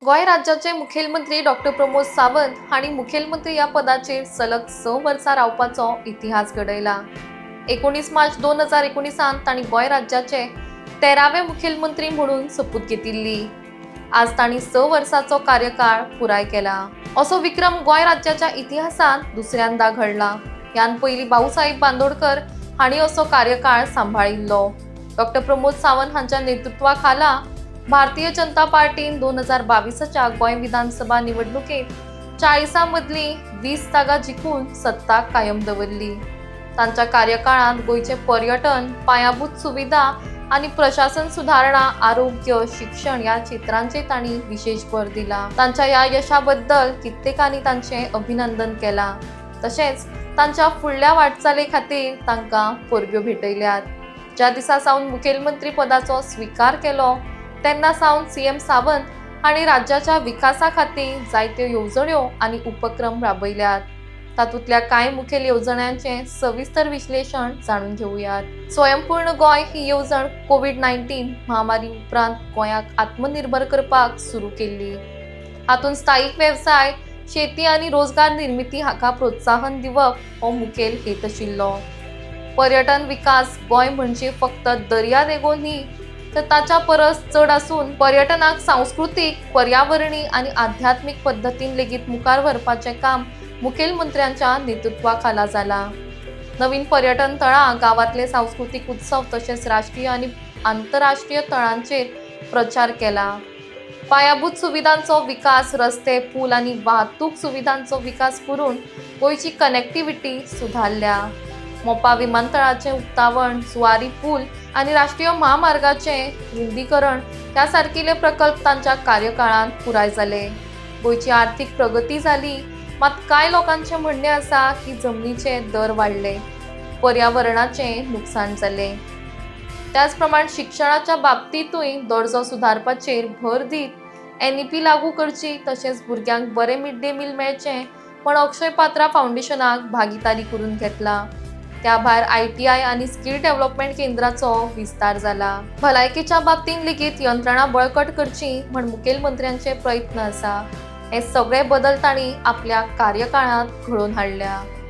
गोय राज्याचे मुखेलमंत्री डॉक्टर प्रमोद सावंत हांणी मुखेलमंत्री या पदाचेर सलग 6 वर्सां रावपाचो इतिहास घडयला। 19 मार्च 2019 तांणी गोय राज्याचे 13वे मुखेलमंत्री म्हणून शपथ घेतिल्ली। आज तांणी 6 वर्सांचो कार्यकाळ पुराय केला। असो विक्रम गोय राज्याच्या इतिहासात दुसऱ्यांदा घडला। ह्यान पयलीं भाऊसाहेब बांदोडकर हांणी असो कार्यकाळ सांभाळिल्लो। डॉक्टर प्रमोद सावंत हांच्या नेतृत्वाखाला भारतीय जनता पार्टीन 2022च्या गोय विधानसभा निवडणुकेत 40 मदली 20 जागा जिखून सत्ता कायम दवरली। तांच्या कार्यकाळात गोयचे पर्यटन, पायाभूत सुविधा आणि प्रशासन सुधारणा, आरोग्य, शिक्षण या क्षेत्रांचे तांणी विशेष भर दिला। तांच्या या यशाबद्दल कित्येकांनी तांचे अभिनंदन केला। तशेंच तांच्या फुडल्या वाटचाले खातीर तांकां परब्यो भेटयल्यात। ज्या दिसा सावन मुखेलमंत्री पदाचो स्वीकार केलो तेन्ना सावन सीएम सावंत हांणी राज्याच्या विकासा खातीर जायत्यो येवजण्यो आनी उपक्रम राबयल्यात। तातूंतल्या कांय मुखेल येवजण्यांचे सविस्तर विश्लेशण जाणून घेवयात। स्वयंपूर्ण गोय ही येवजण कोविड-19 महामारी उपरांत गोंयाक आत्मनिर्भर करपाक सुरू केल्ली। हातूंत स्थायीक वेवसाय, शेती आनी रोजगार निर्मिती हाका प्रोत्साहन दिवप हो मुखेल हेत आशिल्लो। पर्यटन विकास गोय म्हणजे फक्त दर्या देगो न्ही, तर ताच्या परस चड आसून पर्यटनाक सांस्कृतिक, पर्यावरणी आनी आध्यात्मिक पद्दतीन लेगीत मुखार व्हरपाचें काम मुखेलमंत्र्यांच्या नेतृत्वाखाला जाला। नवीन पर्यटन थळां, गांवांतले सांस्कृतिक उत्सव तशेंच राष्ट्रीय आनी आंतरराष्ट्रीय थळांचेर प्रचार केला। पायाभूत सुविधांचो विकास, रस्ते, पूल आनी वाहतूक सुविधांचो विकास करून गोंयची कनेक्टिव्हिटी सुधारल्या। मोपा विमानतळाचें उक्तावण, जुवारी पूल आनी राष्ट्रीय महामार्गाचे रुंदीकरण ह्या सारकिले प्रकल्प तांच्या कार्यकाळांत पुराय जाले। गोंयची आर्थीक प्रगती जाली, मात कांय लोकांचें म्हणणें आसा की जमनीचे दर वाडले, पर्यावरणाचें नुकसाण जालें। त्याच प्रमाण शिक्षणाच्या बाबतींतूय दर्जो सुधारपाचेर भर दीत NEP लागू करची, तशेंच भुरग्यांक बरें मिड डे मील मेळचें म्हण अक्षय पात्रा फावंडेशनाक भागीदारी करून घेतला। त्या भायर ITI आनी स्किल डेव्हलपमेंट केंद्राचो विस्तार जाला। भलायकेच्या बाबतींत लेगीत यंत्रणा बळकट करची म्हण मुखेलमंत्र्यांचे प्रयत्न आसा। हे सगळे बदल तांणी आपल्या कार्यकाळांत घडोवन हाडल्या।